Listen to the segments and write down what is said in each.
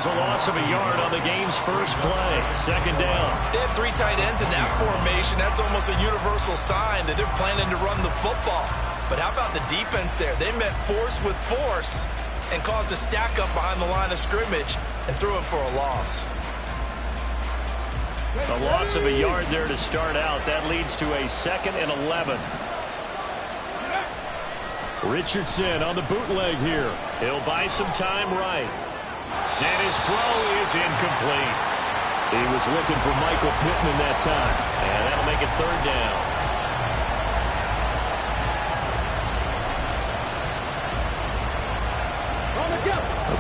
a loss of a yard on the game's first play. Second down. They have 3 tight ends in that formation. That's almost a universal sign that they're planning to run the football. But how about the defense there? They met force with force and caused a stack up behind the line of scrimmage and threw it for a loss. A loss of a yard there to start out. That leads to a 2nd and 11. Richardson on the bootleg here. He'll buy some time right. And his throw is incomplete. He was looking for Michael Pittman that time. And that'll make it 3rd down.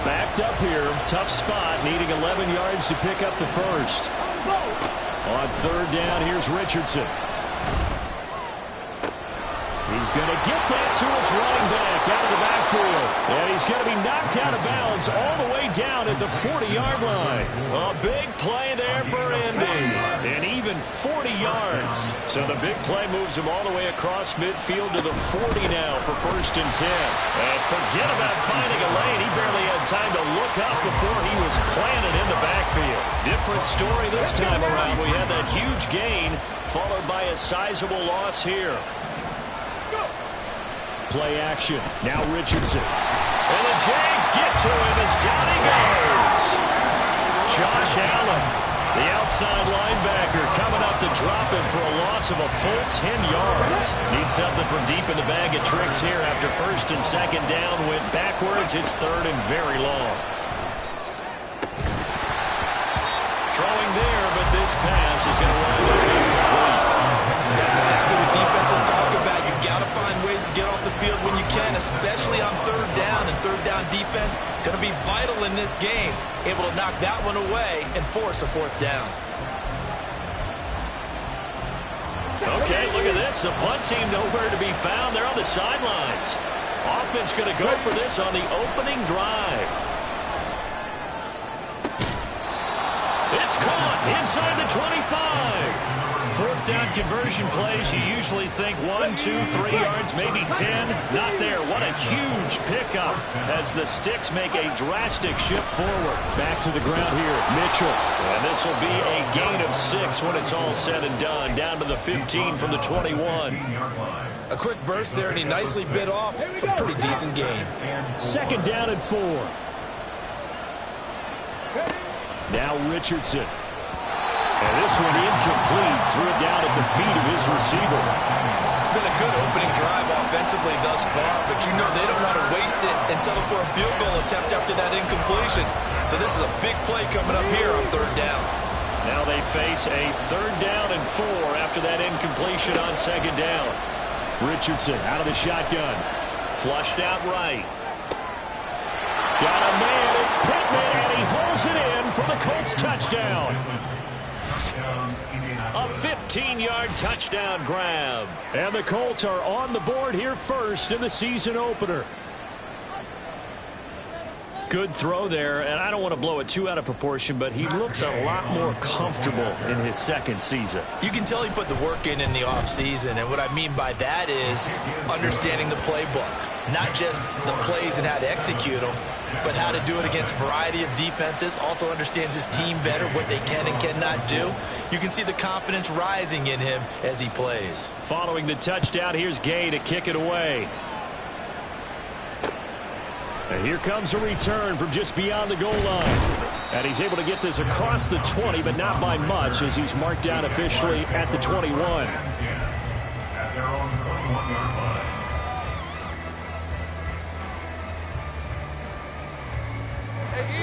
Backed up here. Tough spot. Needing 11 yards to pick up the first. On 3rd down, here's Richardson. He's going to get that to his running back out of the backfield. And he's going to be knocked out of bounds all the way down at the 40-yard line. A big play there for Indy. And even 40 yards. So the big play moves him all the way across midfield to the 40 now for 1st and 10. And forget about finding a lane. He barely had time to look up before he was planted in the backfield. Different story this time around. We had that huge gain followed by a sizable loss here. Play action. Now Richardson. And the Jags get to him as down he goes. Josh Allen, the outside linebacker, coming up to drop him for a loss of a full 10 yards. Needs something from deep in the bag of tricks here after 1st and 2nd down. Went backwards. It's 3rd and very long. Throwing there, but this pass is going to wind up incomplete. That's exactly what defenses talk about. You've got to find ways to get off the field when you can, especially on 3rd down. And 3rd down defense going to be vital in this game. Able to knock that one away and force a 4th down. Okay, look at this. The punt team nowhere to be found. They're on the sidelines. Offense going to go for this on the opening drive. It's caught inside the 25. 4th down conversion plays, you usually think 1, 2, 3 yards, maybe 10. Not there. What a huge pickup as the Sticks make a drastic shift forward. Back to the ground here, Mitchell. And this will be a gain of 6 when it's all said and done. Down to the 15 from the 21. A quick burst there, and he nicely bit off a pretty decent gain. 2nd down and 4. Now Richardson. And this one incomplete. Threw it down at the feet of his receiver. It's been a good opening drive offensively thus far, but you know they don't want to waste it and settle for a field goal attempt after that incompletion. So this is a big play coming up here on 3rd down. Now they face a 3rd down and 4 after that incompletion on 2nd down. Richardson out of the shotgun. Flushed out right. Got a man. It's Pittman, and he holds it in for the Colts touchdown. A 15-yard touchdown grab. And the Colts are on the board here first in the season opener. Good throw there, and I don't want to blow it too out of proportion, but he looks a lot more comfortable in his 2nd season. You can tell he put the work in the offseason, and what I mean by that is understanding the playbook. Not just the plays and how to execute them, but how to do it against a variety of defenses. Also understands his team better, what they can and cannot do. You can see the confidence rising in him as he plays. Following the touchdown, here's Gay to kick it away. And here comes a return from just beyond the goal line. And he's able to get this across the 20, but not by much, as he's marked down officially at the 21.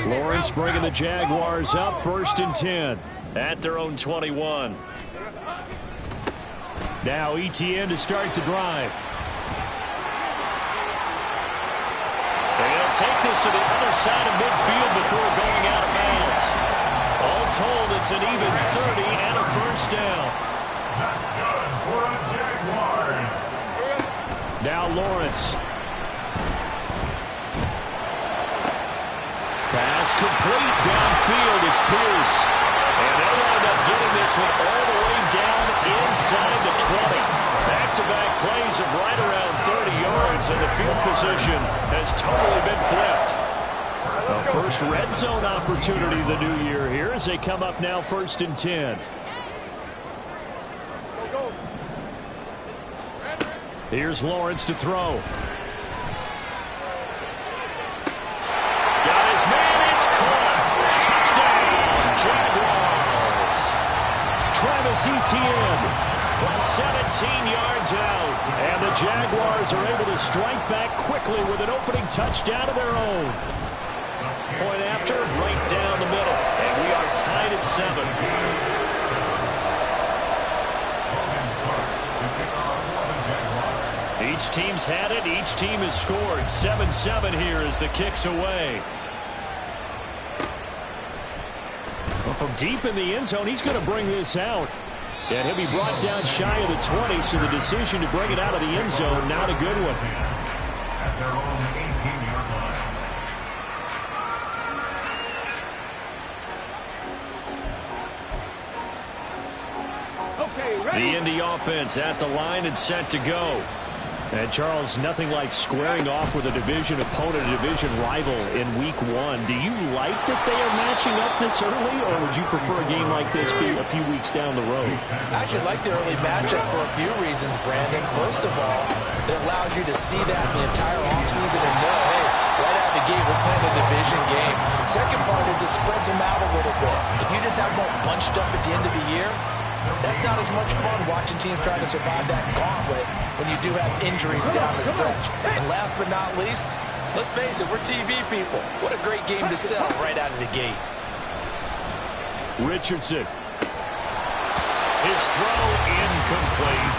Lawrence bringing the Jaguars up 1st and 10 at their own 21. Now ETN to start the drive. They'll take this to the other side of midfield before going out of bounds. All told, it's an even 30 and a 1st down. That's good for the Jaguars. Now Lawrence. Pass complete downfield. It's Pierce. And they'll wind up getting this one all the way down inside the 20. Back-to-back plays of right around 30 yards, and the field position has totally been flipped. A First red zone opportunity of the new year here as they come up now 1st and 10. Here's Lawrence to throw. Got his man. It's caught. Touchdown, Jaguars. Travis Etienne from 17 yards out. And the Jaguars are able to strike back quickly with an opening touchdown of their own. Point after, right down the middle. And we are tied at 7. Each team's had it. Each team has scored. 7-7 here as the kick's away. Well, from deep in the end zone, he's going to bring this out. And he'll be brought down shy of the 20, so the decision to bring it out of the end zone, not a good one. At their own 18-yard line. The Indy offense at the line and set to go. And, Charles, nothing like squaring off with a division opponent, a division rival in Week 1. Do you like that they are matching up this early, or would you prefer a game like this be a few weeks down the road? I actually like the early matchup for a few reasons, Brandon. First of all, it allows you to see that the entire offseason and know, hey, right out of the gate, we're playing a division game. Second part is it spreads them out a little bit. If you just have them all bunched up at the end of the year, that's not as much fun watching teams trying to survive that gauntlet when you do have injuries down the stretch. And last but not least, let's face it, we're TV people. What a great game to sell right out of the gate. Richardson. His throw incomplete.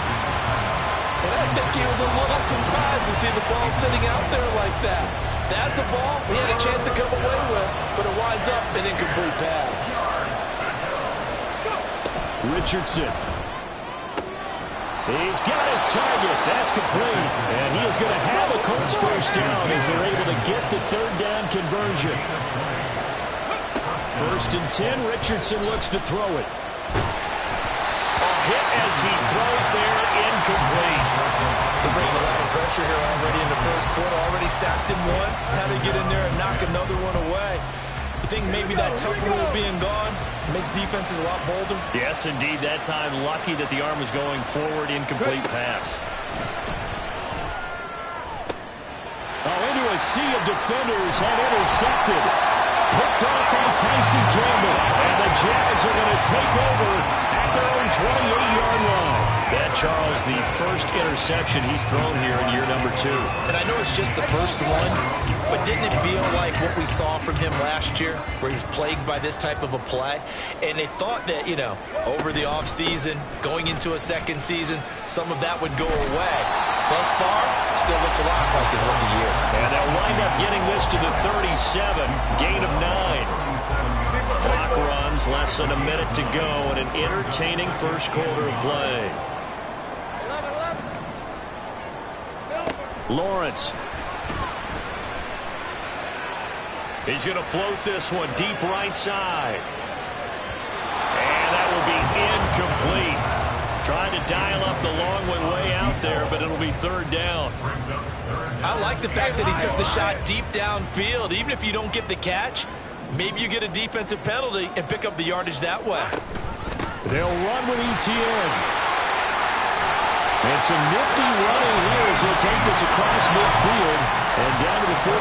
And I think he was a little surprised to see the ball sitting out there like that. That's a ball he had a chance to come away with, but it winds up an incomplete pass. Richardson. He's got his target. That's complete. And he is going to have a Colts first down as they're able to get the third down conversion. 1st and 10. Richardson looks to throw it. A hit as he throws there, incomplete. They're bringing a lot of pressure here already in the first quarter. Already sacked him once. Had to get in there and knock another one away. You think maybe that tuck rule being gone makes defenses a lot bolder? Yes, indeed. That time, lucky that the arm was going forward. Incomplete pass. Oh, into a sea of defenders and intercepted. Picked off by Tyson Campbell. And the Jags are going to take over at their own 28-yard line. Yeah, Charles, the first interception he's thrown here in year number 2. And I know it's just the first one, but didn't it feel like what we saw from him last year, where he was plagued by this type of a play? And they thought that, over the offseason, going into a second season, some of that would go away. Thus far, still looks a lot like his rookie year. And they'll wind up getting this to the 37, gain of 9. Clock runs, less than a minute to go, and an entertaining first quarter of play. Lawrence. He's going to float this one deep right side. And that will be incomplete. Trying to dial up the long one way out there, but it'll be third down. I like the fact that he took the shot deep downfield. Even if you don't get the catch, maybe you get a defensive penalty and pick up the yardage that way. They'll run with Etienne. And some nifty running here as he'll take this across midfield and down to the 47.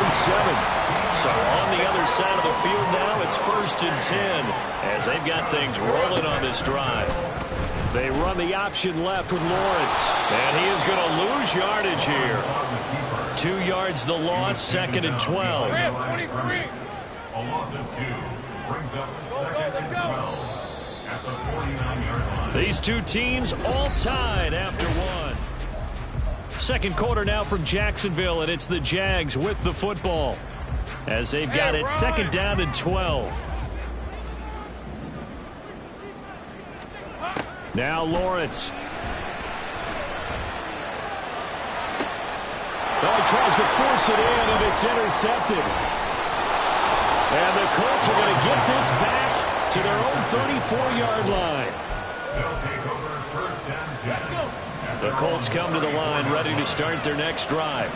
So on the other side of the field now, it's 1st and 10 as they've got things rolling on this drive. They run the option left with Lawrence, and he is going to lose yardage here. 2 yards the loss, 2nd and 12. A loss of 2 brings up 2nd and 12 at the 49-yard line. These two teams all tied after one. Second quarter now from Jacksonville, and it's the Jags with the football as they've got it 2nd down and 12. Now Lawrence. Oh, he tries to force it in, and it's intercepted. And the Colts are going to get this back to their own 34-yard line. They'll take over 1st and 10. The Colts come to the line ready to start their next drive.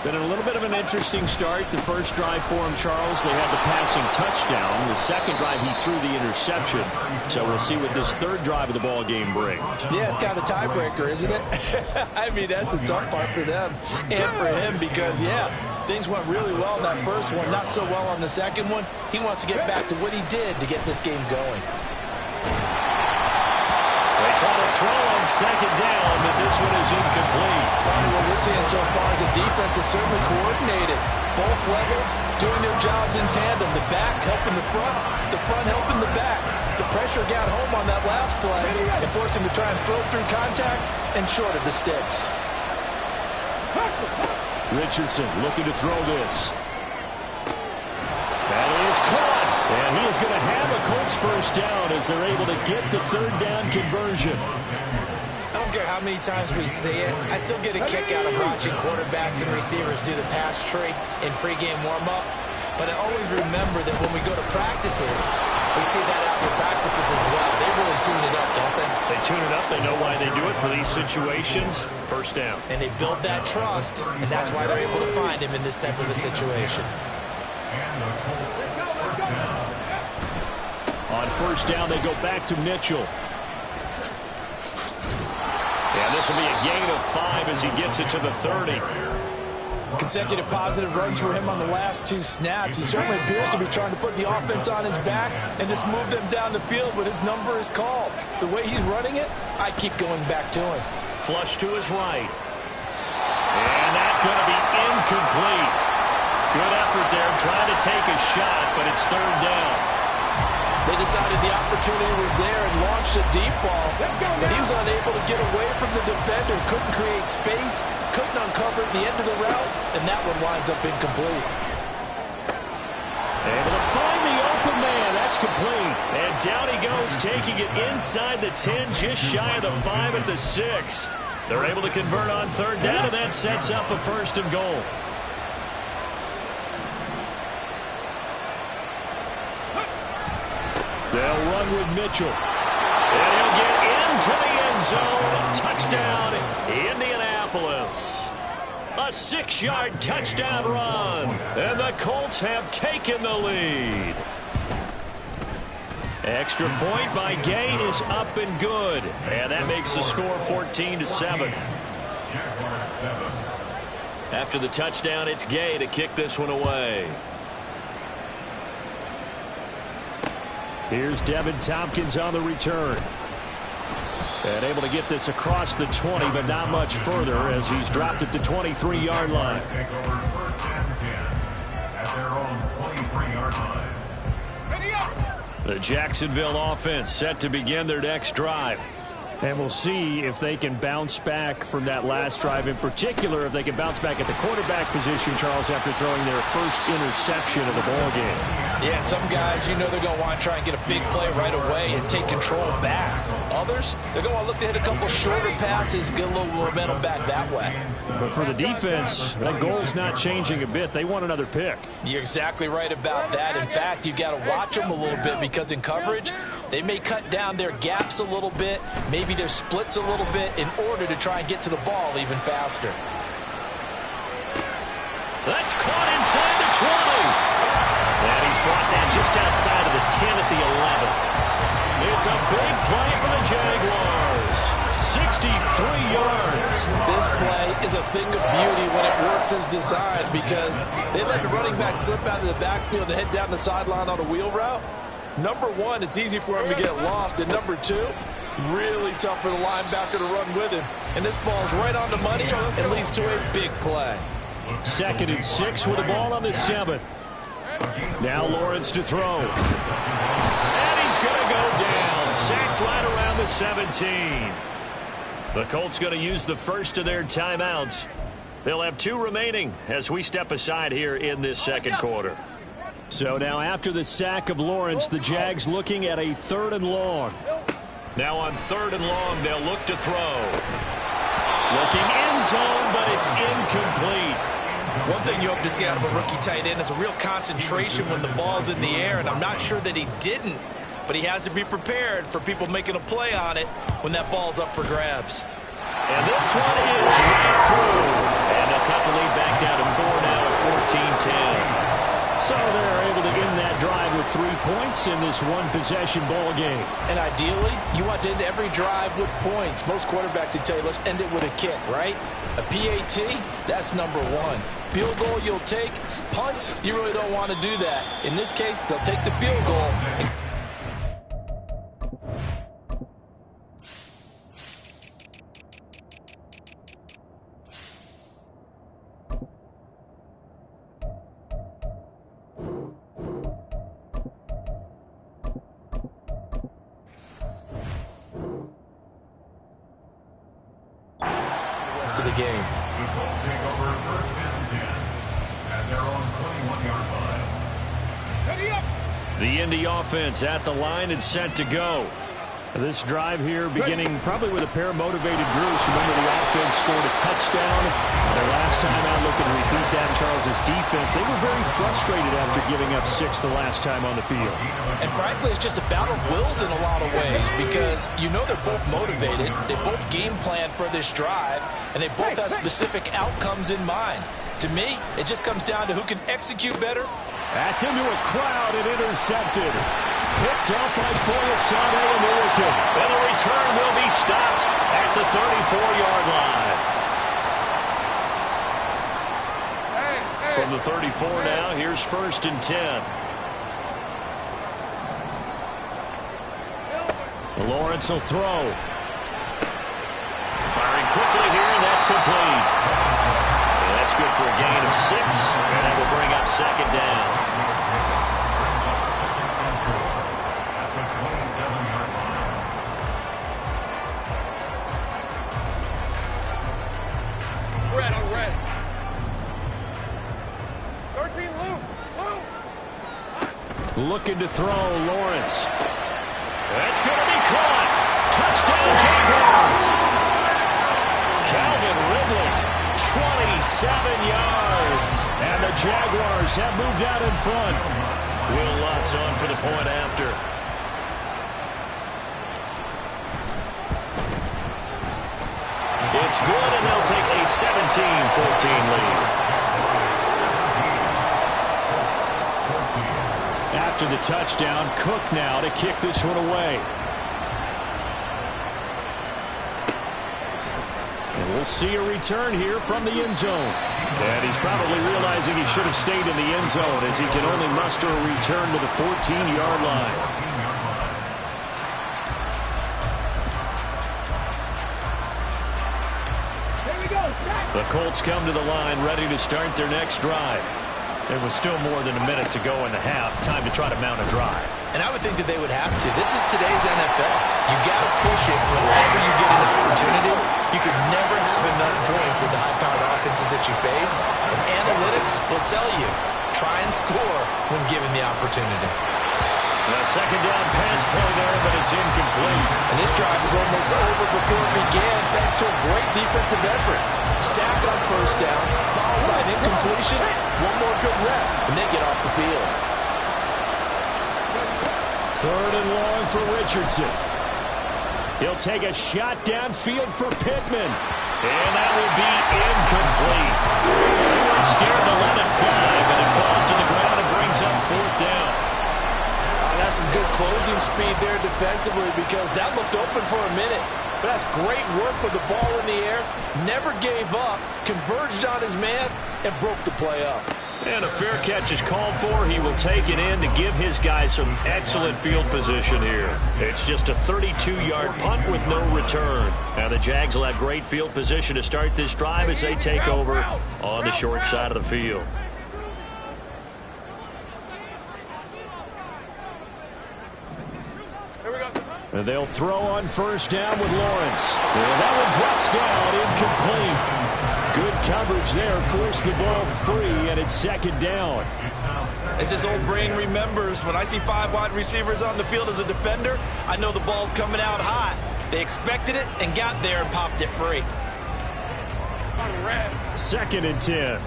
Been a little bit of an interesting start. The first drive for him, Charles, they had the passing touchdown. The second drive, he threw the interception. So we'll see what this third drive of the ball game brings. Yeah, it's kind of a tiebreaker, isn't it? I mean, that's the tough part for them and for him because, yeah, things went really well in that first one, not so well on the second one. He wants to get back to what he did to get this game going. They try to throw on second down, but this one is incomplete. Probably what we're seeing so far is the defense is certainly coordinated. Both levels doing their jobs in tandem. The back helping the front helping the back. The pressure got home on that last play and forced him to try and throw through contact and short of the sticks. Richardson looking to throw this. That is caught. And he is going to have a Colts first down as they're able to get the third down conversion. I don't care how many times we see it. I still get a kick out of watching quarterbacks and receivers do the pass tree in pregame warm-up. But I always remember that when we go to practices, we see that after practices as well. They really tune it up, don't they? They tune it up. They know why they do it for these situations. First down. And they build that trust, and that's why they're able to find him in this type of a situation. On first down, they go back to Mitchell. And this will be a gain of 5 as he gets it to the 30. Consecutive positive runs for him on the last 2 snaps. He certainly appears to be trying to put the offense on his back and just move them down the field, but his number is called. The way he's running it, I keep going back to him. Flush to his right. And that's going to be incomplete. Good effort there, trying to take a shot, but it's third down. They decided the opportunity was there and launched a deep ball, but he was unable to get away from the defender, couldn't create space, couldn't uncover the end of the route, and that one winds up incomplete. Able to find the open man. That's complete. And down he goes, taking it inside the 10, just shy of the 5 at the 6. They're able to convert on third down, and that sets up a first and goal. They'll run with Mitchell. And he'll get into the end zone. Touchdown, Indianapolis. A 6-yard touchdown run. And the Colts have taken the lead. Extra point by Gain is up and good. And that makes the score 14-7. After the touchdown, it's Gay to kick this one away. Here's Devin Tompkins on the return. And able to get this across the 20, but not much further as he's dropped it to 23-yard line. Take over first and 10 at their own 23-yard line. The Jacksonville offense set to begin their next drive. And we'll see if they can bounce back from that last drive. In particular, if they can bounce back at the quarterback position, Charles, after throwing their first interception of the ball game. Yeah, some guys, you know they're going to want to try and get a big play right away and take control back. Others, they're going to look to hit a couple shorter passes, get a little momentum back that way. But for the defense, that goal's not changing a bit. They want another pick. You're exactly right about that. In fact, you got to watch them a little bit because in coverage, they may cut down their gaps a little bit, maybe their splits a little bit in order to try and get to the ball even faster. That's caught inside the 20. And he's brought down just outside of the 10 at the 11. It's a big play for the Jaguars. 63 yards. This play is a thing of beauty when it works as designed because they let the running back slip out of the backfield and head down the sideline on a wheel route. Number one, it's easy for him to get lost. And number two, really tough for the linebacker to run with him. And this ball's right on the money and leads to a big play. 2nd and 6 with the ball on the 7. Now Lawrence to throw. And he's going to go down. Sacked right around the 17. The Colts going to use the first of their timeouts. They'll have 2 remaining as we step aside here in this second quarter. So now after the sack of Lawrence, the Jags looking at a 3rd and long. Now on 3rd and long, they'll look to throw. Looking end zone, but it's incomplete. One thing you hope to see out of a rookie tight end is a real concentration when the ball's in the air, and I'm not sure that he didn't, but he has to be prepared for people making a play on it when that ball's up for grabs. And this one is right through. And they'll cut the lead back down to 14-10. So they're able to end that drive with 3 points in this one-possession ball game. And ideally, you want to end every drive with points. Most quarterbacks would tell you, let's end it with a kick, right? A PAT, that's number one. Field goal you'll take. Punts, you really don't want to do that. In this case, they'll take the field goal. To the game. The Colts take over first and 10 at their own 21-yard line. The Indy offense at the line and set to go. This drive here beginning probably with a pair of motivated groups. Remember, the offense scored a touchdown. Their last time out looking to repeat that in Charles' defense. They were very frustrated after giving up 6 the last time on the field. And frankly, it's just a battle of wills in a lot of ways because you know they're both motivated. They both game plan for this drive, and they both have specific outcomes in mind. To me, it just comes down to who can execute better. That's into a crowd and intercepted. Picked up by Foyesade and Milliken. And the return will be stopped at the 34-yard line. From the 34 now, here's first and 10. Lawrence will throw. Firing quickly here, and that's complete. And that's good for a gain of 6, and that will bring up second down. Looking to throw, Lawrence. That's going to be caught. Touchdown, Jaguars. Calvin Ridley, 27 yards. And the Jaguars have moved out in front. Will Lutz on for the point after. It's good, and they'll take a 17-14 lead. After the touchdown, Cook now to kick this one away. And we'll see a return here from the end zone. And he's probably realizing he should have stayed in the end zone as he can only muster a return to the 14-yard line. The Colts come to the line ready to start their next drive. There was still more than a minute to go in the half. Time to try to mount a drive. And I would think that they would have to. This is today's NFL. You got to push it whenever you get an opportunity. You could never have enough points with the high-powered offenses that you face. And analytics will tell you, try and score when given the opportunity. A second down pass play there, but it's incomplete. And this drive is almost over before it began, thanks to a great defensive effort. Sack on first down, followed by an incompletion. One more good rep, and they get off the field. Third and long for Richardson. He'll take a shot downfield for Pittman. And that will be incomplete. They weren't scared to let it fly, but it falls to the ground and brings up fourth down. That's some good closing speed there defensively because that looked open for a minute. But that's great work with the ball in the air. Never gave up, converged on his man, and broke the play up. And a fair catch is called for. He will take it in to give his guys some excellent field position here. It's just a 32-yard punt with no return. Now the Jags will have great field position to start this drive as they take over on the short side of the field. And they'll throw on first down with Lawrence. And that one drops down, incomplete. Good coverage there, forced the ball free, and it's second down. As this old brain remembers, when I see 5 wide receivers on the field as a defender, I know the ball's coming out hot. They expected it and got there and popped it free. Second and 10.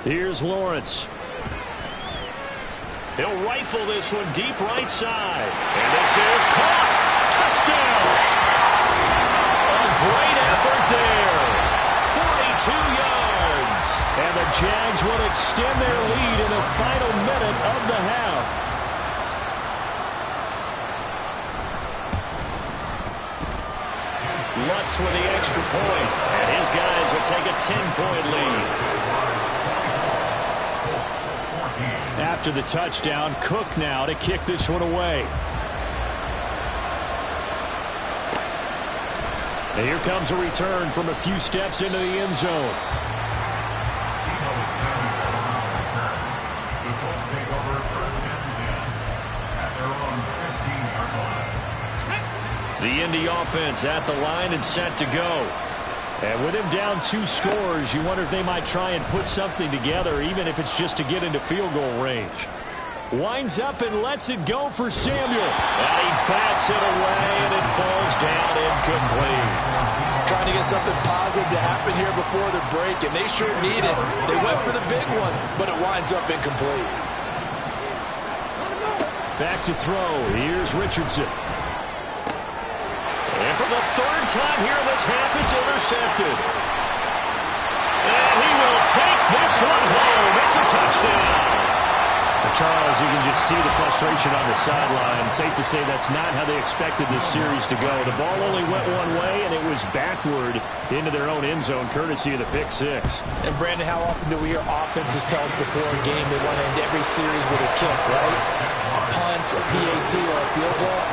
Here's Lawrence. He'll rifle this one deep right side. And this is caught. Touchdown. A great effort there. 42 yards. And the Jags will extend their lead in the final minute of the half. Lutz with the extra point. And his guys will take a 10-point lead. After the touchdown, Cook now to kick this one away. And here comes a return from a few steps into the end zone. The Colts take over first and 10 at their own 15-yard line. The Indy offense at the line and set to go. And with him down 2 scores, you wonder if they might try and put something together, even if it's just to get into field goal range. Winds up and lets it go for Samuel. And he bats it away, and it falls down incomplete. Trying to get something positive to happen here before the break, and they sure need it. They went for the big one, but it winds up incomplete. Back to throw. Here's Richardson. And for the 3rd time here in this half, it's intercepted. And he will take this one home. It's a touchdown. Charles, you can just see the frustration on the sideline. Safe to say that's not how they expected this series to go. The ball only went one way, and it was backward into their own end zone, courtesy of the pick 6. And, Brandon, how often do we hear offenses tell us before a game they want to end every series with a kick, right? A punt, a PAT, or a field goal.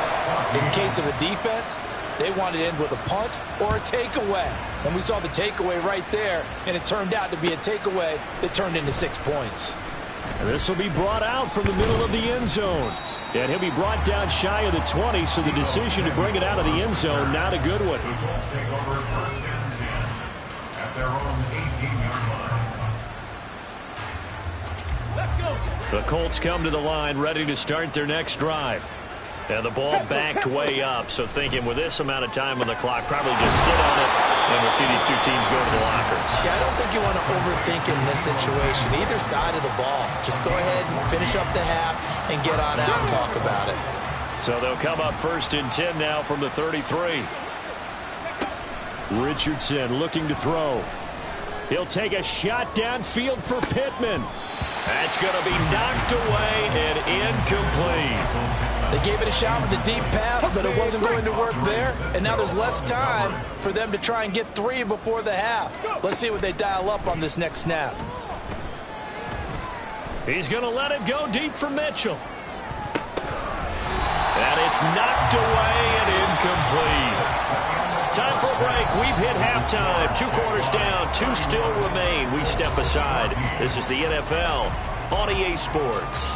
In case of a defense, they wanted to end with a punt or a takeaway. And we saw the takeaway right there, and it turned out to be a takeaway that turned into 6 points. And this will be brought out from the middle of the end zone. And he'll be brought down shy of the 20, so the decision to bring it out of the end zone, not a good one. The Colts take over first and 10 at their own 18-yard line. Let's go. The Colts come to the line, ready to start their next drive. And the ball backed way up, so thinking with this amount of time on the clock, probably just sit on it, and we'll see these two teams go to the lockers. Yeah, I don't think you want to overthink in this situation. Either side of the ball. Just go ahead and finish up the half and get on out and talk about it. So they'll come up 1st and 10 now from the 33. Richardson looking to throw. He'll take a shot downfield for Pittman. That's going to be knocked away and incomplete. They gave it a shot with the deep pass, but it wasn't going to work there. And now there's less time for them to try and get 3 before the half. Let's see what they dial up on this next snap. He's going to let it go deep for Mitchell. And it's knocked away and incomplete. Time for a break. We've hit halftime. 2 quarters down. 2 still remain. We step aside. This is the NFL on EA Sports.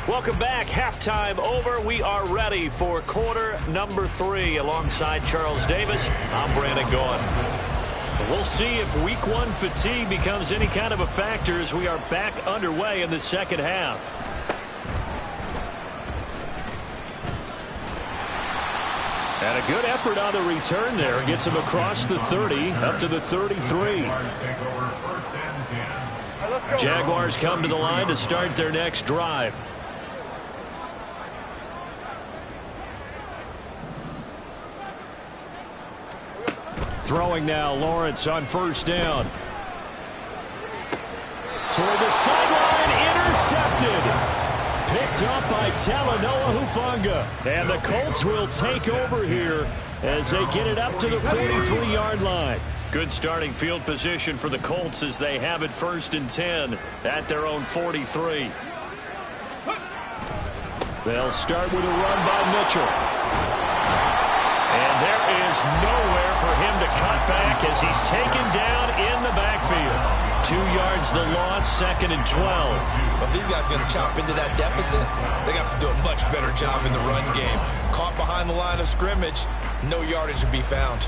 Welcome back. Halftime over. We are ready for quarter number 3. Alongside Charles Davis, I'm Brandon Gaughan. We'll see if week 1 fatigue becomes any kind of a factor as we are back underway in the second half. And a good effort on the return there. Gets him across the 30 up to the 33. Jaguars come to the line to start their next drive. Throwing now, Lawrence on 1st down. Toward the sideline, intercepted. Picked up by Talanoa Hufanga. And the Colts will take over here as they get it up to the 43-yard line. Good starting field position for the Colts as they have it 1st and 10 at their own 43. They'll start with a run by Mitchell. And there is nowhere for him to cut back as he's taken down in the backfield. 2 yards the loss, 2nd and 12. But these guys are going to chop into that deficit. They got to do a much better job in the run game. Caught behind the line of scrimmage, no yardage to be found.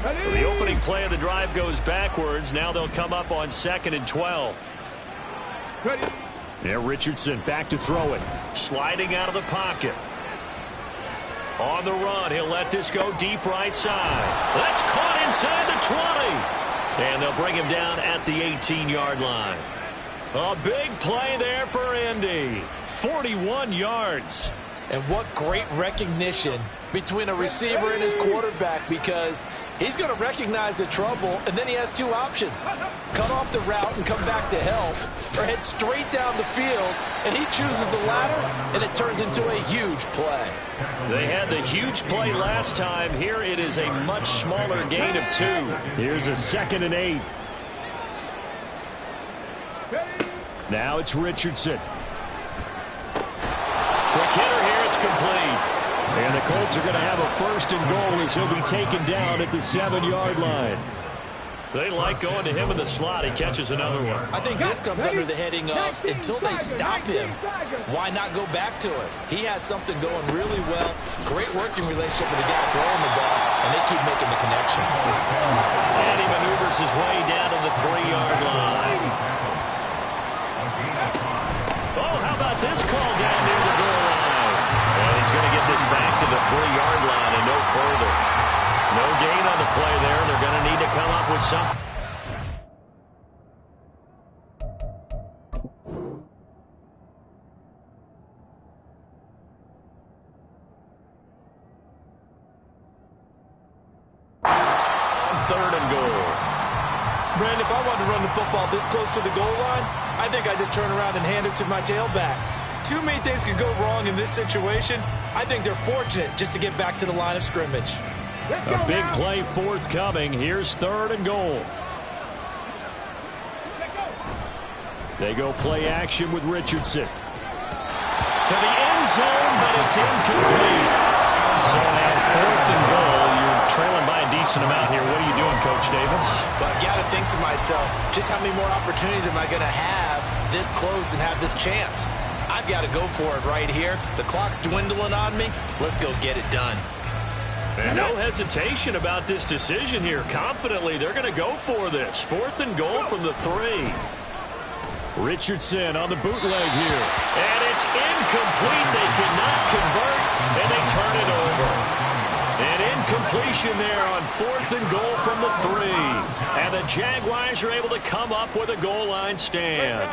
So the opening play of the drive goes backwards. Now they'll come up on 2nd and 12. Yeah, Richardson back to throw it. Sliding out of the pocket. On the run, he'll let this go deep right side. That's caught inside the 20. And they'll bring him down at the 18-yard line. A big play there for Indy. 41 yards. And what great recognition between a receiver and his quarterback, because he's going to recognize the trouble, and then he has two options. Cut off the route and come back to help, or head straight down the field, and he chooses the latter, and it turns into a huge play. They had the huge play last time. Here it is a much smaller gain of 2. Here's a 2nd and 8. Now it's Richardson. Quick hitter here, it's complete. And the Colts are going to have a 1st and goal as he'll be taken down at the 7-yard line. They like going to him in the slot. He catches another one. I think this comes under the heading of, until they stop him, why not go back to it? He has something going really well. Great working relationship with the guy throwing the ball, and they keep making the connection. And he maneuvers his way down to the 3-yard line. Oh, how about this call down near the goal line? And he's going to get this back to the 3-yard line and no further. No gain on the play there. They're going to need to come up with something. Third and goal. Brandon, if I wanted to run the football this close to the goal line, I think I just turn around and hand it to my tailback. Too many things could go wrong in this situation. I think they're fortunate just to get back to the line of scrimmage. A big play forthcoming. Here's 3rd and goal. They go play action with Richardson. To the end zone, but it's incomplete. So now 4th and goal. You're trailing by a decent amount here. What are you doing, Coach Davis? Well, I've got to think to myself, just how many more opportunities am I going to have this close and have this chance? I've got to go for it right here. The clock's dwindling on me. Let's go get it done. And no hesitation about this decision here. Confidently, they're going to go for this. 4th and goal from the 3. Richardson on the bootleg here. And it's incomplete. They cannot convert, and they turn it over. An incompletion there on 4th and goal from the 3. And the Jaguars are able to come up with a goal line stand.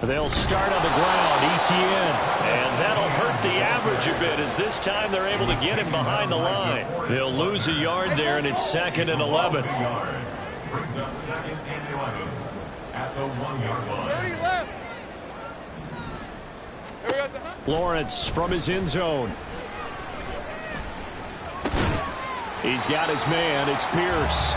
They'll start on the ground, Etienne. And that'll hurt the average a bit as this time they're able to get him behind the line. They'll lose a yard there, and it's 2nd and 11. Brings up 2nd and 11 at the 1-yard line. Lawrence from his end zone. He's got his man. It's Pierce.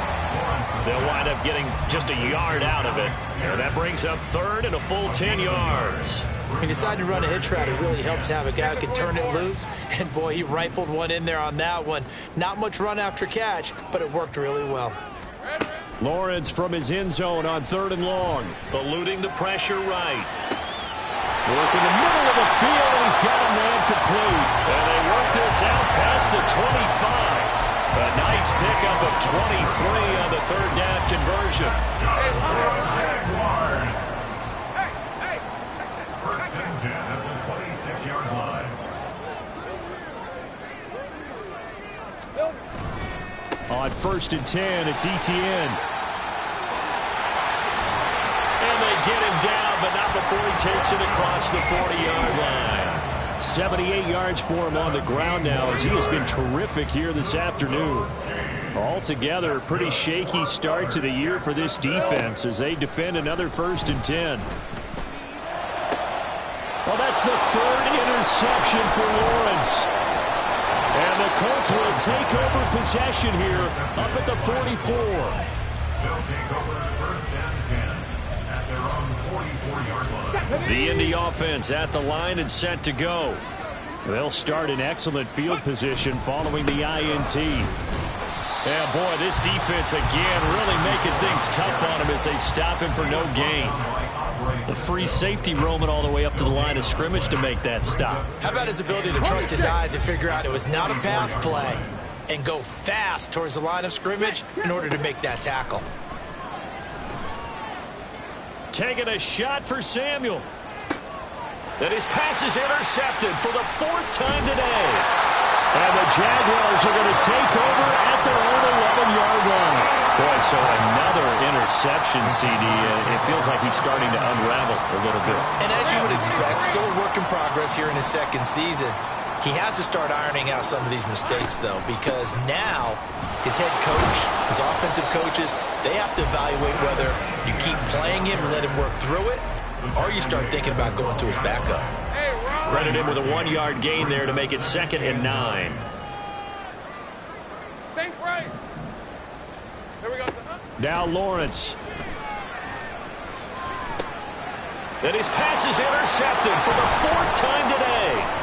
They'll wind up getting just a yard out of it. And that brings up 3rd and a full 10 yards. He decided to run a hitch route. It really helps to have a guy who can turn it loose. And, boy, he rifled one in there on that one. Not much run after catch, but it worked really well. Lawrence from his end zone on 3rd and long. Eluding the pressure right. Working the middle of the field, and he's got a man complete. And they work this out past the 25. A nice pickup of 23 on the 3rd down conversion. Jaguars. 1st and 10 at the 26-yard line. On 1st and 10, it's Etienne. And they get him down, but not before he takes it across the 40-yard line. 78 yards for him on the ground now as he has been terrific here this afternoon. Altogether, a pretty shaky start to the year for this defense as they defend another 1st and 10. Well, that's the 3rd interception for Lawrence. And the Colts will take over possession here up at the 44. They'll take over 1st and 10 at their own 44-yard line. The Indy offense at the line and set to go. They'll start in excellent field position following the INT. Yeah, boy, this defense again really making things tough on him as they stop him for no gain. The free safety roaming all the way up to the line of scrimmage to make that stop. How about his ability to trust his eyes and figure out it was not a pass play and go fast towards the line of scrimmage in order to make that tackle. taking a shot for Samuel. And his pass is intercepted for the 4th time today. And the Jaguars are going to take over at their own 11-yard line. Boy, so another interception, CD. It feels like he's starting to unravel a little bit. And as you would expect, still a work in progress here in his 2nd season. He has to start ironing out some of these mistakes, though, because now his head coach, his offensive coaches, they have to evaluate whether you keep playing him and let him work through it, or you start thinking about going to his backup. Credit him with a 1-yard gain there to make it 2nd and 9. Think right. Here we go. Now Lawrence. And his pass is intercepted for the 4th time today.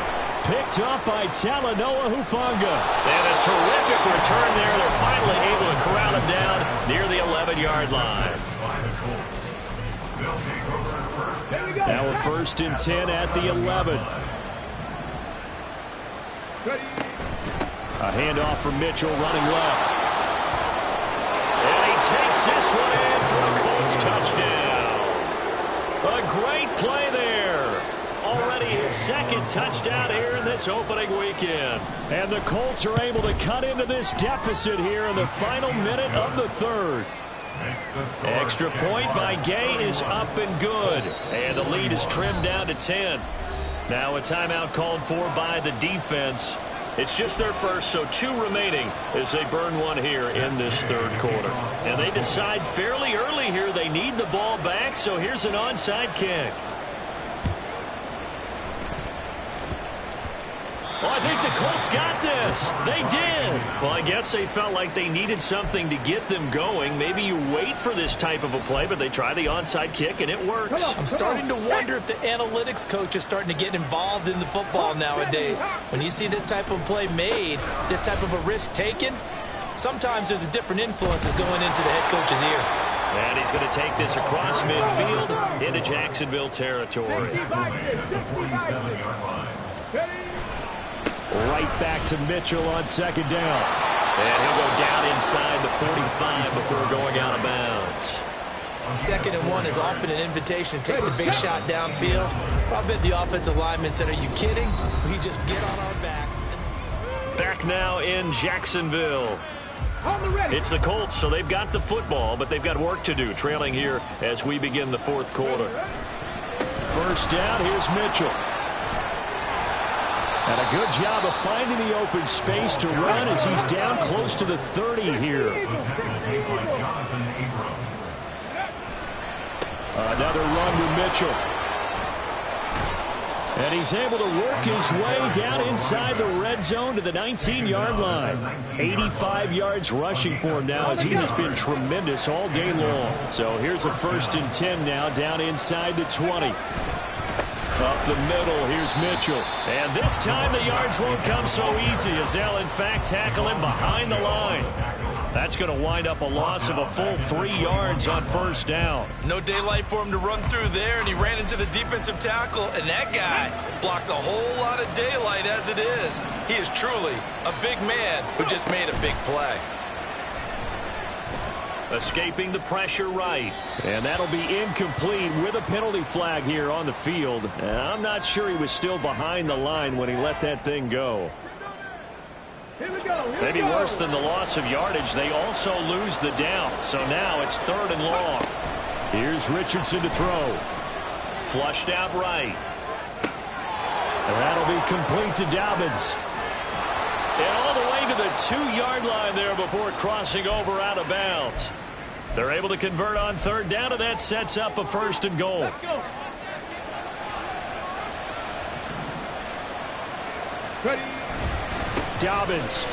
Picked up by Talanoa Hufanga. And a terrific return there. They're finally able to corral him down near the 11-yard line. Now a 1st and 10 at the 11. A handoff from Mitchell running left. And he takes this one in for a Colts touchdown. A great play there. Already his 2nd touchdown here in this opening weekend. And the Colts are able to cut into this deficit here in the final minute of the 3rd. Extra point by Gay is up and good. And the lead is trimmed down to 10. Now a timeout called for by the defense. It's just their first, so 2 remaining as they burn one here in this 3rd quarter. And they decide fairly early here they need the ball back, so here's an onside kick. Well, I think the Colts got this. They did. Well, I guess they felt like they needed something to get them going. Maybe you wait for this type of a play, but they try the onside kick, and it works. I'm starting to wonder if the analytics coach is starting to get involved in the football nowadays. When you see this type of play made, this type of a risk taken, sometimes there's a different influences going into the head coach's ear. And he's going to take this across midfield into Jacksonville territory. Right back to Mitchell on 2nd down. And he'll go down inside the 45 before going out of bounds. 2nd and 1 is often an invitation to take the big shot downfield. I bet the offensive lineman said, are you kidding? We just get on our backs. Back now in Jacksonville. It's the Colts, so they've got the football, but they've got work to do, trailing here as we begin the 4th quarter. 1st down, here's Mitchell. And a good job of finding the open space to run as he's down close to the 30 here. Another run to Mitchell. And he's able to work his way down inside the red zone to the 19-yard line. 85 yards rushing for him now as he has been tremendous all day long. So here's a 1st and 10 now down inside the 20. Up the middle, here's Mitchell. And this time the yards won't come so easy as they'll in fact tackle him behind the line. That's going to wind up a loss of a full 3 yards on 1st down. No daylight for him to run through there, and he ran into the defensive tackle, and that guy blocks a whole lot of daylight as it is. He is truly a big man who just made a big play. Escaping the pressure right. And that'll be incomplete with a penalty flag here on the field. And I'm not sure he was still behind the line when he let that thing go. Maybe worse than the loss of yardage, they also lose the down. So now it's 3rd and long. Here's Richardson to throw. Flushed out right. And that'll be complete to Dobbins. And all the way to the 2-yard line there before crossing over out of bounds. They're able to convert on 3rd down, and that sets up a 1st and goal. Dobbins.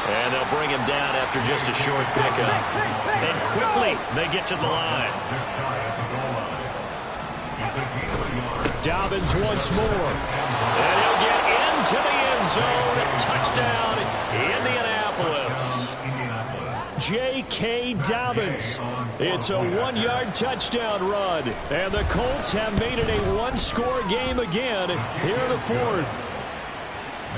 And they'll bring him down after just a short pickup. And quickly they get to the line. Dobbins once more. And he'll get into the end zone. Touchdown, Indianapolis. J.K. Dobbins. It's a 1-yard touchdown run. And the Colts have made it a 1-score game again here in the 4th.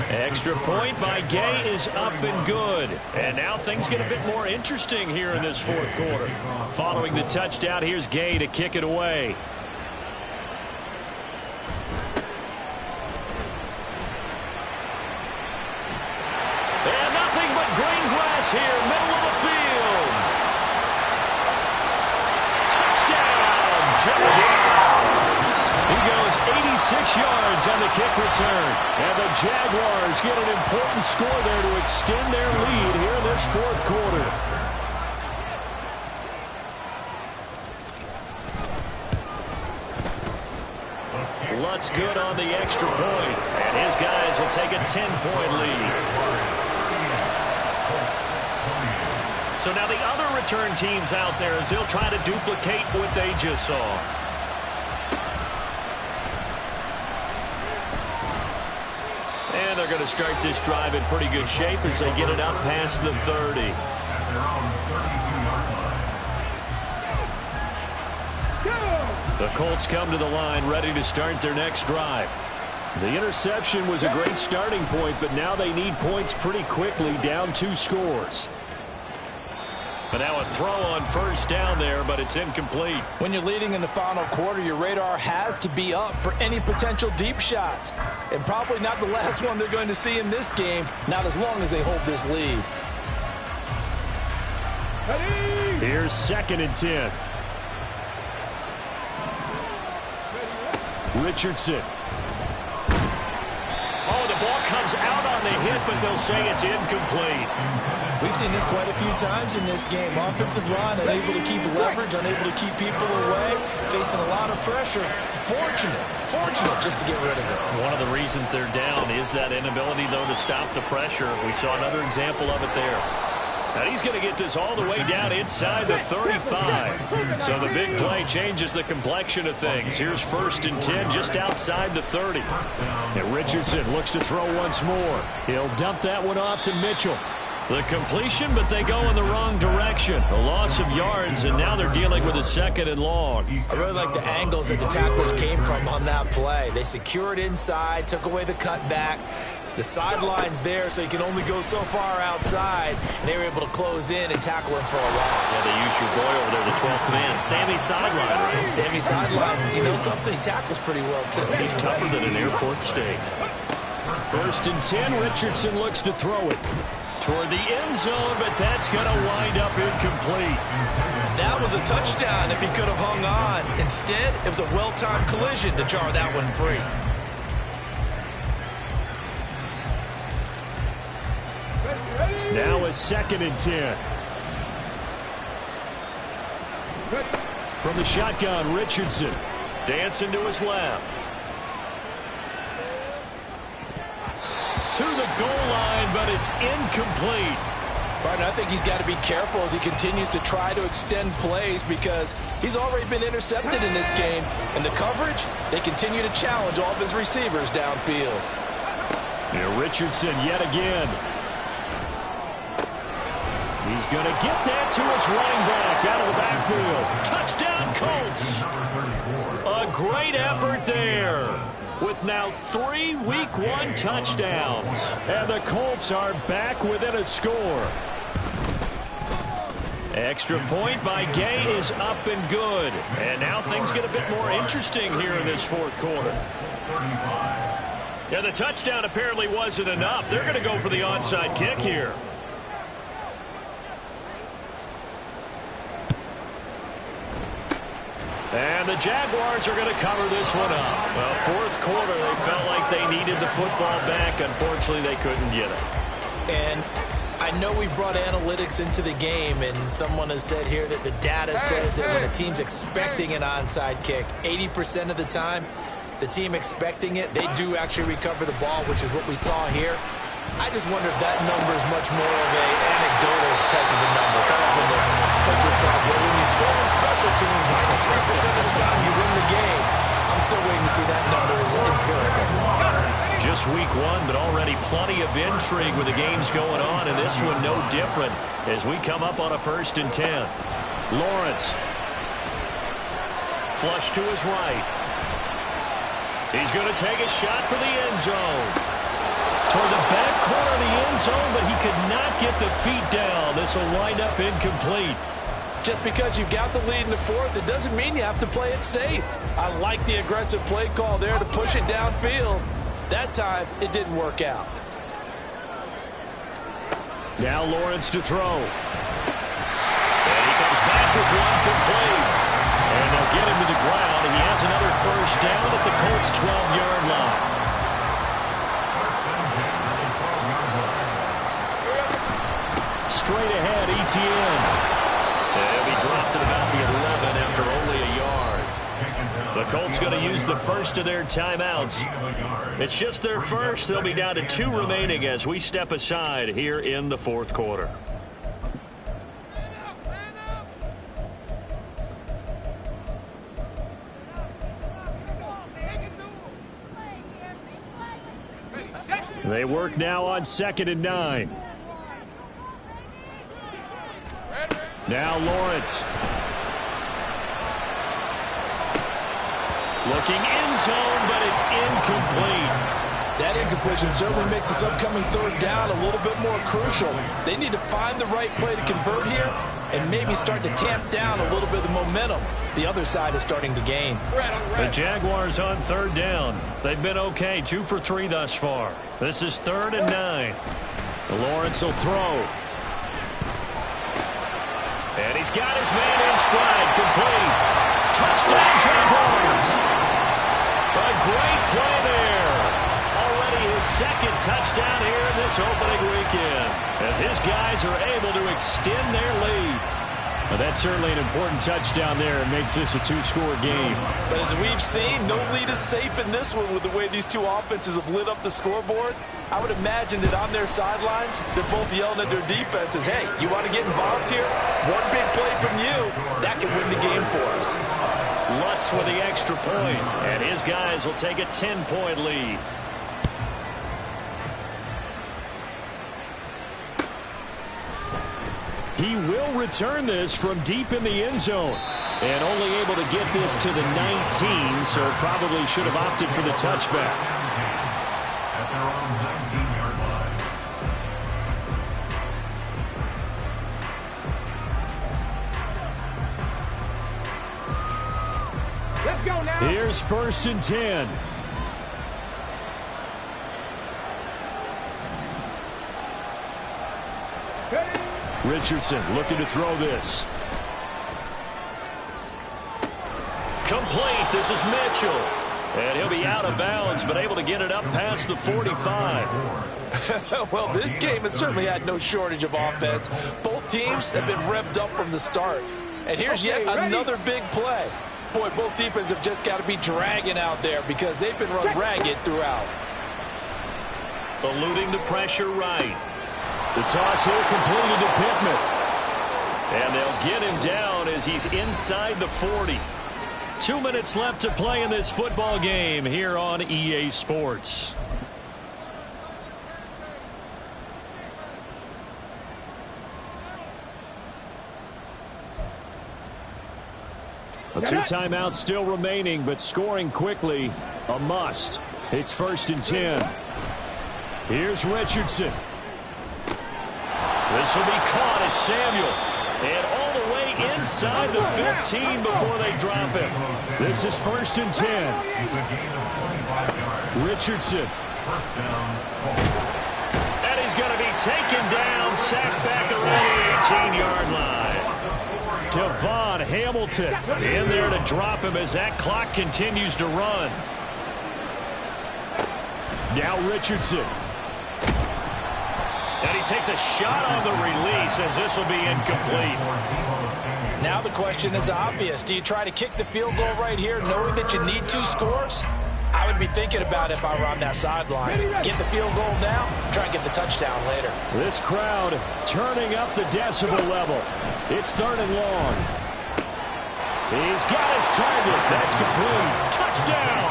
Extra point by Gay is up and good. And now things get a bit more interesting here in this fourth quarter. Following the touchdown, here's Gay to kick it away. And nothing but green grass here, middle of the field. Touchdown, Jaguars. He goes 86 yards on the kick return. And the Jaguars get an important score there to extend their lead here in this fourth quarter. Lutz good on the extra point. And his guys will take a 10-point lead. So now the other return teams out there as they'll try to duplicate what they just saw. And they're going to start this drive in pretty good shape as they get it up past the 30. The Colts come to the line ready to start their next drive. The interception was a great starting point, but now they need points pretty quickly, down 2 scores. But now a throw on first down there, but it's incomplete. When you're leading in the final quarter, your radar has to be up for any potential deep shots. And probably not the last one they're going to see in this game, not as long as they hold this lead. Here's 2nd and 10. Richardson. Oh, the ball comes out on the hit, but they'll say it's incomplete. We've seen this quite a few times in this game. Offensive line unable to keep leverage, unable to keep people away, facing a lot of pressure. Fortunate just to get rid of it. One of the reasons they're down is that inability, though, to stop the pressure. We saw another example of it there. Now he's going to get this all the way down inside the 35. So the big play changes the complexion of things. Here's 1st and 10 just outside the 30. And Richardson looks to throw once more. He'll dump that one off to Mitchell. The completion, but they go in the wrong direction. A loss of yards, and now they're dealing with a 2nd and long. I really like the angles that the tacklers came from on that play. They secured inside, took away the cutback. The sideline's there, so you can only go so far outside, and they were able to close in and tackle him for a loss. Yeah, they use your boy over there, the 12th man, Sammy Sideline. Sammy Sideline, you know something? He tackles pretty well, too. He's tougher than an airport steak. 1st and 10, Richardson looks to throw it toward the end zone, but that's going to wind up incomplete. That was a touchdown if he could have hung on. Instead, it was a well-timed collision to jar that one free. Now a 2nd and 10. From the shotgun, Richardson dancing to his left. To the goal line, but it's incomplete. Barton, I think he's got to be careful as he continues to try to extend plays because he's already been intercepted in this game. And the coverage, they continue to challenge all of his receivers downfield. Yeah, Richardson yet again. He's going to get that to his running back out of the backfield. Touchdown, Colts. A great effort there with now 3 Week 1 touchdowns. And the Colts are back within a score. Extra point by Gay is up and good. And now things get a bit more interesting here in this fourth quarter. Yeah, the touchdown apparently wasn't enough. They're going to go for the onside kick here. And the Jaguars are going to cover this one up. Well, fourth quarter, they felt like they needed the football back. Unfortunately, they couldn't get it. And I know we brought analytics into the game, and someone has said here that the data says that when a team's expecting an onside kick, 80% of the time, the team expecting it, they do actually recover the ball, which is what we saw here. I just wonder if that number is much more of an anecdotal type of a number. Kind of when the coaches tell us, well, when you score on special teams, 90% of the time you win the game. I'm still waiting to see that number as empirical. Just week 1, but already plenty of intrigue with the games going on, and this one no different as we come up on a 1st and 10. Lawrence. Flush to his right. He's going to take a shot for the end zone. toward the back corner of the end zone, but he could not get the feet down. This will wind up incomplete. Just because you've got the lead in the fourth, it doesn't mean you have to play it safe. I like the aggressive play call there to push it downfield. That time, it didn't work out. Now Lawrence to throw. And he comes back with one complete. And they'll get him to the ground, and he has another first down at the Colts' 12-yard line. Straight ahead, ETN. And he'll be dropped at about the 11 after only a yard. The Colts going to use the first of their timeouts. It's just their first. They'll be down to 2 remaining as we step aside here in the fourth quarter. They work now on 2nd and 9. Now Lawrence. Looking end zone, but it's incomplete. That incompletion certainly makes this upcoming third down a little bit more crucial. They need to find the right play to convert here and maybe start to tamp down a little bit of the momentum the other side is starting to gain. The Jaguars on 3rd down. They've been okay, 2 for 3 thus far. This is 3rd and 9. Lawrence will throw. And he's got his man in stride, complete. Touchdown, Jaguars. A great play there. Already his 2nd touchdown here in this opening weekend, as his guys are able to extend their lead. Well, that's certainly an important touchdown there. It makes this a 2-score game. But as we've seen, no lead is safe in this one with the way these two offenses have lit up the scoreboard. I would imagine that on their sidelines, they're both yelling at their defenses, hey, you want to get involved here? One big play from you, that can win the game for us. Lutz with the extra point, and his guys will take a 10-point lead. He will return this from deep in the end zone. And only able to get this to the 19, so probably should have opted for the touchback. At their own 19-yard line. Let's go now. Here's 1st and 10. Richardson looking to throw this. Complete. This is Mitchell. And he'll be out of bounds, but able to get it up past the 45. Well, this game has certainly had no shortage of offense. Both teams have been revved up from the start. And here's yet another big play. Boy, both defenses have just got to be dragging out there because they've been run ragged throughout. Eluding the pressure right. The toss here completed to Pittman. And they'll get him down as he's inside the 40. 2 minutes left to play in this football game here on EA Sports. A 2 timeouts still remaining, but scoring quickly, a must. It's 1st and 10. Here's Richardson. This will be caught at Samuel. And all the way inside the 15 before they drop him. This is 1st and 10. Richardson. And he's going to be taken down, sacked back around the 18-yard line. Devon Hamilton in there to drop him as that clock continues to run. Now Richardson. And he takes a shot on the release as this will be incomplete. Now the question is obvious. Do you try to kick the field goal right here knowing that you need 2 scores? I would be thinking about it if I were on that sideline. Get the field goal now, try and get the touchdown later. This crowd turning up the decibel level. It's 3rd and long. He's got his target. That's complete. Touchdown!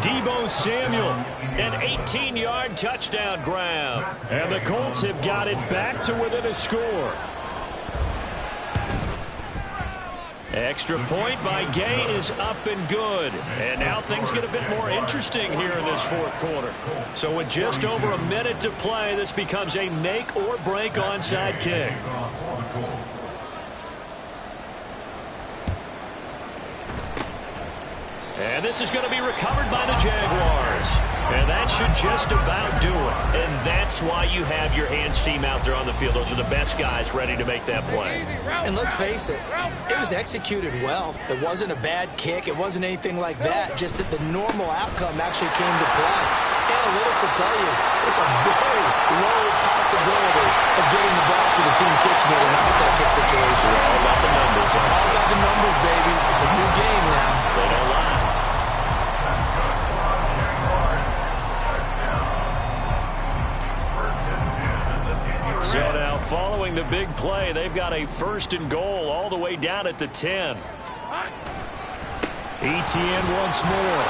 Deebo Samuel, an 18-yard touchdown grab. And the Colts have got it back to within a score. Extra point by Gay is up and good. And now things get a bit more interesting here in this fourth quarter. So with just over a minute to play, this becomes a make or break onside kick. And this is going to be recovered by the Jaguars. And that should just about do it. And that's why you have your hands team out there on the field. Those are the best guys ready to make that play. And let's face it, it was executed well. It wasn't a bad kick. It wasn't anything like that. Just that the normal outcome actually came to play. Analytics will tell you it's a very low possibility of getting the ball for the team kicking it in an onside kick situation. We're all about the numbers. All about the numbers, baby. It's a new game now. They don't lie. So now, following the big play, they've got a 1st and goal all the way down at the 10. ETN once more.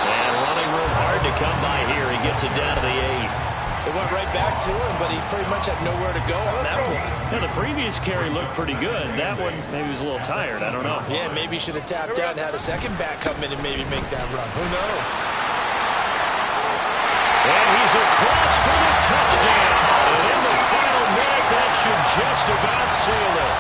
And running room hard to come by here. He gets it down to the 8. It went right back to him, but he pretty much had nowhere to go on that play. Now, the previous carry looked pretty good. That one, maybe he was a little tired. I don't know. Yeah, maybe he should have tapped out and had a second back come in and maybe make that run. Who knows? And he's across for the touchdown. And in the final minute, that should just about seal it.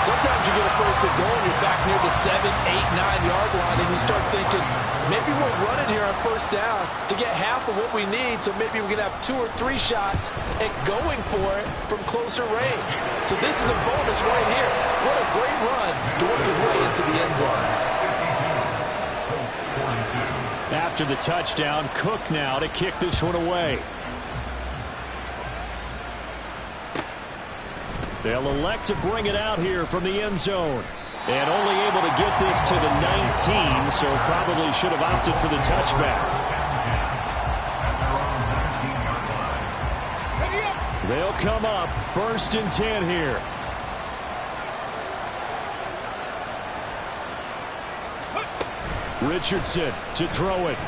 Sometimes you get a 1st and goal and you're back near the 7, 8, 9-yard line, and you start thinking, maybe we'll run it here on 1st down to get half of what we need, so maybe we can have 2 or 3 shots at going for it from closer range. So this is a bonus right here. What a great run to work his way into the end zone. After the touchdown, Cook now to kick this one away. They'll elect to bring it out here from the end zone. And only able to get this to the 19, so probably should have opted for the touchback. They'll come up 1st and 10 here. Richardson to throw it.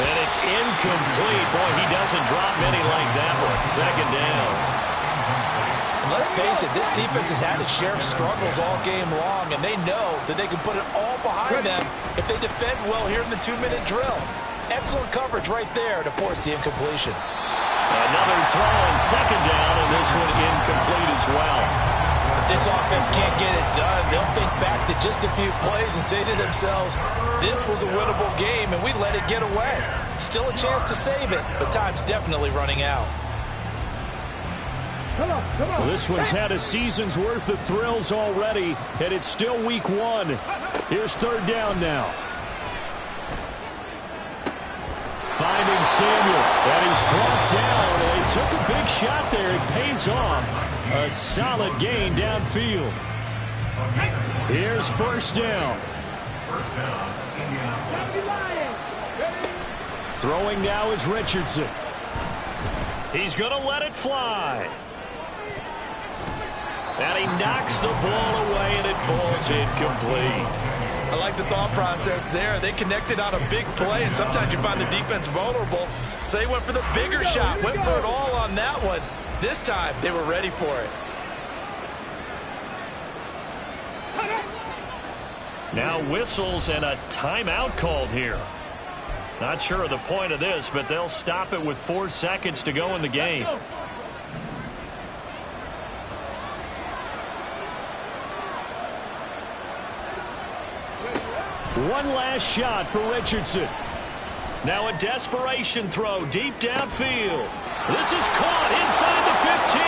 And it's incomplete. Boy, he doesn't drop many like that one. 2nd down. Let's face it, this defense has had its share of struggles all game long, and they know that they can put it all behind them if they defend well here in the 2-minute drill. Excellent coverage right there to force the incompletion. Another throw on 2nd down, and this one incomplete as well. If this offense can't get it done, they'll think back to just a few plays and say to themselves, this was a winnable game, and we let it get away. Still a chance to save it, but time's definitely running out. Well, this one's had a season's worth of thrills already, and it's still week 1. Here's 3rd down now. Finding Samuel, and he's brought down. And they took a big shot there. It pays off. A solid gain downfield. Here's 1st down. Throwing now is Richardson. He's going to let it fly. And he knocks the ball away, and it falls incomplete. I like the thought process there. They connected on a big play, and sometimes you find the defense vulnerable. So they went for the bigger shot, went for it all on that one. This time, they were ready for it. Now whistles and a timeout called here. Not sure of the point of this, but they'll stop it with 4 seconds to go in the game. One last shot for Richardson. Now a desperation throw deep downfield. This is caught inside the 15.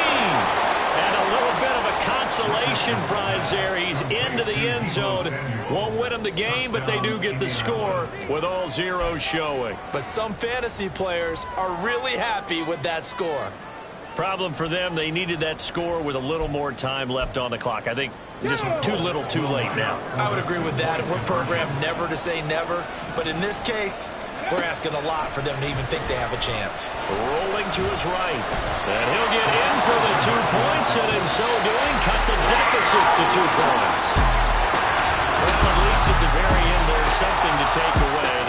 And a little bit of a consolation prize there. He's into the end zone. Won't win them the game, but they do get the score with all zeros showing. But some fantasy players are really happy with that score. Problem for them, they needed that score with a little more time left on the clock. I think just too little too late now. I would agree with that. We're programmed never to say never. But in this case, we're asking a lot for them to even think they have a chance. Rolling to his right. And he'll get in for the 2 points, and in so doing, cut the deficit to 2 points. Well, at least at the very end, there's something to take away.